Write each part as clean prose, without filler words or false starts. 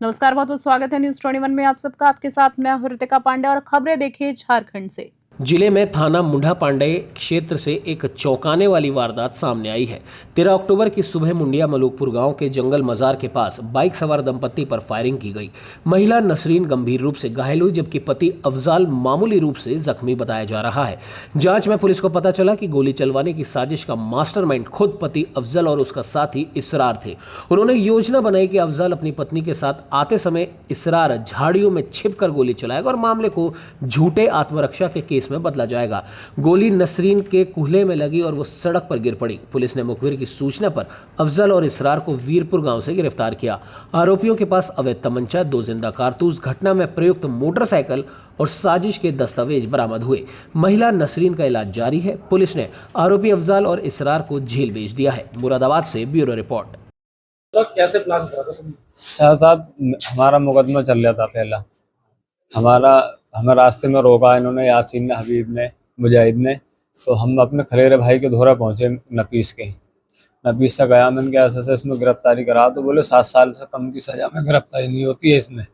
नमस्कार, बहुत बहुत स्वागत है न्यूज 21 में आप सबका। आपके साथ मैं हूं ऋतिका पांडे और खबरें देखिए झारखंड से। जिले में थाना मुंडा पांडे क्षेत्र से एक चौंकाने वाली वारदात सामने आई है। 13 अक्टूबर की सुबह मुंडिया मलूकपुर गांव के जंगल मजार के पास बाइक सवार दंपत्ति पर फायरिंग की गई। महिला नसरीन गंभीर रूप से घायल हुई, जबकि पति अफजाल मामूली रूप से जख्मी बताया जा रहा है। जांच में पुलिस को पता चला कि गोली चलवाने की साजिश का मास्टरमाइंड खुद पति अफजल और उसका साथी इसरार थे। उन्होंने योजना बनाई कि अफजल अपनी पत्नी के साथ आते समय इसरार झाड़ियों में छिपकर गोली चलाएगा और मामले को झूठे आत्मरक्षा के केस में बदला जाएगा। गोली नसरीन के कूल्हे में लगी और वो सड़क पर गिर पड़ी। पुलिस ने मुखबिर की सूचना पर अफजल और इसरार को वीरपुर गांव से गिरफ्तार किया। आरोपियों के पास अवैध तमंचा, 2 जिंदा कारतूस, घटना में प्रयुक्त मोटरसाइकिल और साजिश के दस्तावेज बरामद हुए। महिला नसरीन का इलाज जारी है। पुलिस ने आरोपी अफजल और इसरार को जेल भेज दिया है। मुरादाबाद से ब्यूरो रिपोर्ट। तो कैसे प्लान करा था? शाह साहब, हमारा मुकदमा चल रहा था पहला। हमें रास्ते में रोका इन्होंने, यासीन ने, हबीब ने, मुजाहिद ने। तो हम अपने खलेरे भाई के धोरा पहुंचे नपीस के। नपीस से गया, मैंने कहा ऐसे इसमें गिरफ्तारी करा। तो बोले 7 साल से कम की सजा में गिरफ्तारी नहीं होती है इसमें।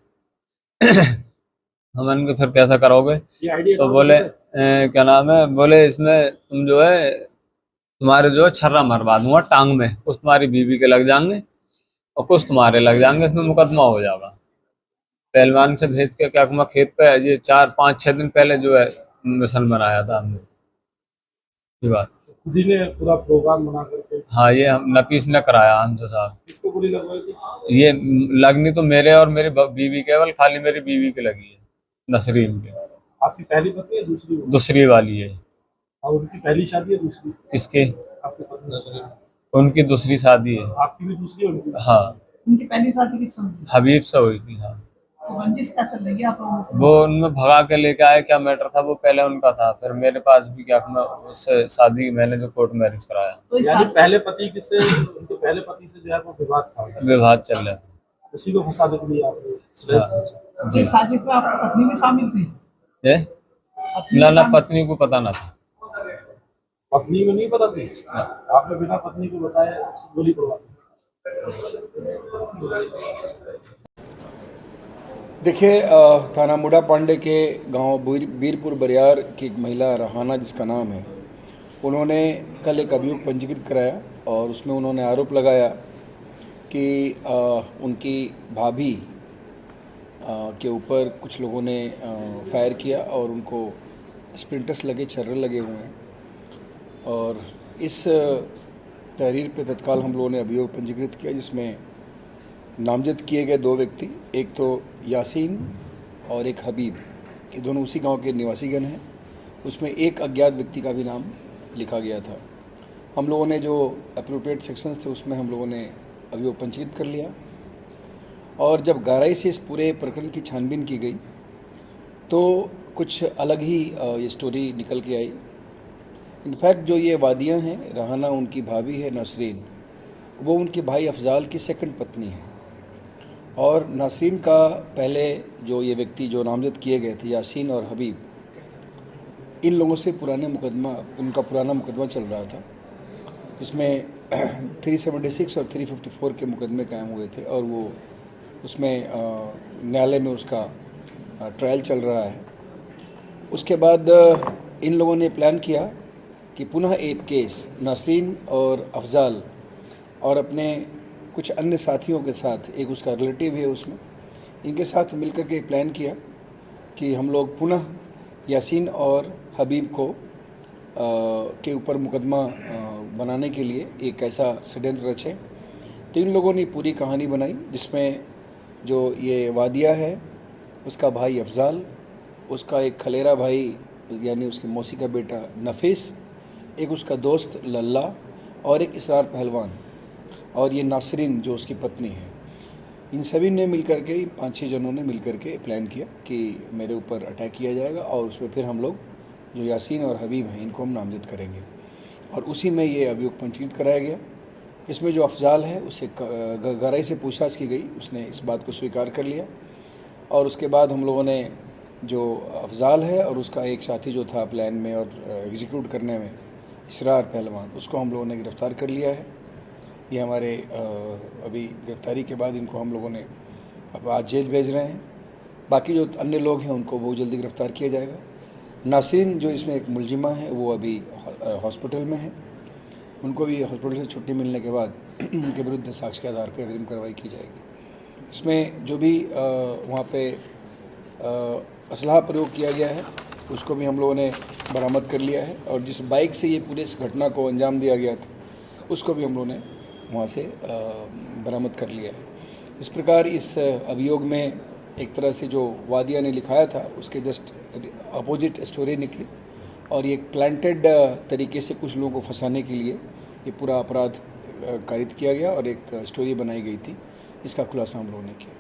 हमने फिर कैसा करोगे? तो बोले क्या नाम है, बोले इसमें तुम जो है तुम्हारे जो है छर्रा मरवा दूंगा टांग में, कुछ तुम्हारी बीवी के लग जाएंगे और कुछ तुम्हारे लग जाएंगे, इसमें मुकदमा हो जाएगा। पहलवान से भेज के क्या मैं खेत पे ये 4-5-6 दिन पहले जो है मिशन बनाया था हमने। ये बात खुद ही ने पूरा प्रोग्राम बना करके। हाँ, ये हम नपीस ने कराया हमसे साहब। किसको गोली लगवाई थी? ये लगनी तो मेरे और मेरी बीवी केवल खाली मेरी बीवी की लगी है, नसरीन के। आपकी पहली पत्नी है दूसरी? दूसरी वाली है। और उनकी पहली शादी है दूसरी? किसके? आपकी पत्नी नसरीन। उनकी दूसरी शादी है। आपकी भी दूसरी है उनकी? हाँ, उनकी पहली शादी किस समय हुई? हबीब से हुई थी। हाँ, तो रंजिश क्या चल रही है आप लोगों को? वो उनमें भगा के लेके आए, क्या मैटर था वो पहले उनका था, फिर मेरे पास भी क्या मैं उससे शादी मैंने जो कोर्ट मैरिज कराया। तो इस यानी शादी पहले पति से उनके पहले पति से जो है वो विवाद था, विवाद चल रहा था। उसी को फंसाने के लिए आपने हाँ, तो इस साजिश में आपकी पत्नी भी शामिल थी? ये पत्नी ना भी शामिल- पत्नी को पता ना था। पत्नी को नहीं पता थी? आपने बिना पत्नी को बताए गोली करवा दी? देखिए, थाना मुंडा पांडे के गांव बीरपुर बरियार की एक महिला रहाना जिसका नाम है, उन्होंने कल एक अभियोग पंजीकृत कराया और उसमें उन्होंने आरोप लगाया कि उनकी भाभी के ऊपर कुछ लोगों ने फायर किया और उनको स्प्लिंटर्स लगे, छर्रे लगे हुए हैं। और इस तहरीर पे तत्काल हम लोगों ने अभियोग पंजीकृत किया, जिसमें नामजद किए गए 2 व्यक्ति, एक तो यासीन और एक हबीब, ये दोनों उसी गांव के निवासीगण हैं। उसमें एक अज्ञात व्यक्ति का भी नाम लिखा गया था। हम लोगों ने जो अप्रोप्रिएट सेक्शंस थे उसमें हम लोगों ने अभियोग पंजीकृत कर लिया। और जब गहराई से इस पूरे प्रकरण की छानबीन की गई तो कुछ अलग ही ये स्टोरी निकल के आई। इनफैक्ट जो ये वादियाँ हैं, रहाना उनकी भाभी है नसरीन, वो उनके भाई अफजाल की सेकंड पत्नी है। और नसरीन का पहले जो ये व्यक्ति जो नामजद किए गए थे, यासीन और हबीब, इन लोगों से उनका पुराना मुकदमा चल रहा था, जिसमें 376 और 354 के मुकदमे कायम हुए थे और वो उसमें न्यायालय में उसका ट्रायल चल रहा है। उसके बाद इन लोगों ने प्लान किया कि पुनः एक केस नसरीन और अफजाल और अपने कुछ अन्य साथियों के साथ, एक उसका रिलेटिव है उसमें, इनके साथ मिलकर के प्लान किया कि हम लोग पुनः यासीन और हबीब को के ऊपर मुकदमा बनाने के लिए एक ऐसा षड्यंत्र रचे। तो इन लोगों ने पूरी कहानी बनाई, जिसमें जो ये वादिया है उसका भाई अफजाल, उसका एक खलेरा भाई यानी उसकी मौसी का बेटा नफीस, एक उसका दोस्त लल्ला और एक इसरार पहलवान, और ये नासरीन जो उसकी पत्नी है। इन सभी ने मिलकर के, 5-6 जनों ने मिलकर के प्लान किया कि मेरे ऊपर अटैक किया जाएगा और उसमें फिर हम लोग जो यासीन और हबीब हैं इनको हम नामजद करेंगे। और उसी में ये अभियोग पंजीकृत कराया गया। इसमें जो अफजाल है उसे गहराई से पूछताछ की गई, उसने इस बात को स्वीकार कर लिया। और उसके बाद हम लोगों ने जो अफजाल है और उसका एक साथी जो था प्लान में और एग्जीक्यूट करने में, इसरार पहलवान, उसको हम लोगों ने गिरफ़्तार कर लिया है। ये हमारे अभी गिरफ्तारी के बाद इनको हम लोगों ने अब आज जेल भेज रहे हैं। बाकी जो अन्य लोग हैं उनको बहुत जल्दी गिरफ्तार किया जाएगा। नासरीन जो इसमें एक मुलजिमा है वो अभी हॉस्पिटल में है, उनको भी हॉस्पिटल से छुट्टी मिलने के बाद उनके विरुद्ध साक्ष्य के आधार पर अग्रिम कार्रवाई की जाएगी। इसमें जो भी वहाँ पे असलहा प्रयोग किया गया है उसको भी हम लोगों ने बरामद कर लिया है, और जिस बाइक से ये पूरे इस घटना को अंजाम दिया गया था उसको भी हम लोगों ने वहाँ से बरामद कर लिया है। इस प्रकार इस अभियोग में एक तरह से जो वादिया ने लिखाया था उसके जस्ट अपोजिट स्टोरी निकली, और ये एक प्लांटेड तरीके से कुछ लोगों को फंसाने के लिए ये पूरा अपराध कारित किया गया और एक स्टोरी बनाई गई थी। इसका खुलासा हम लोगों ने किया।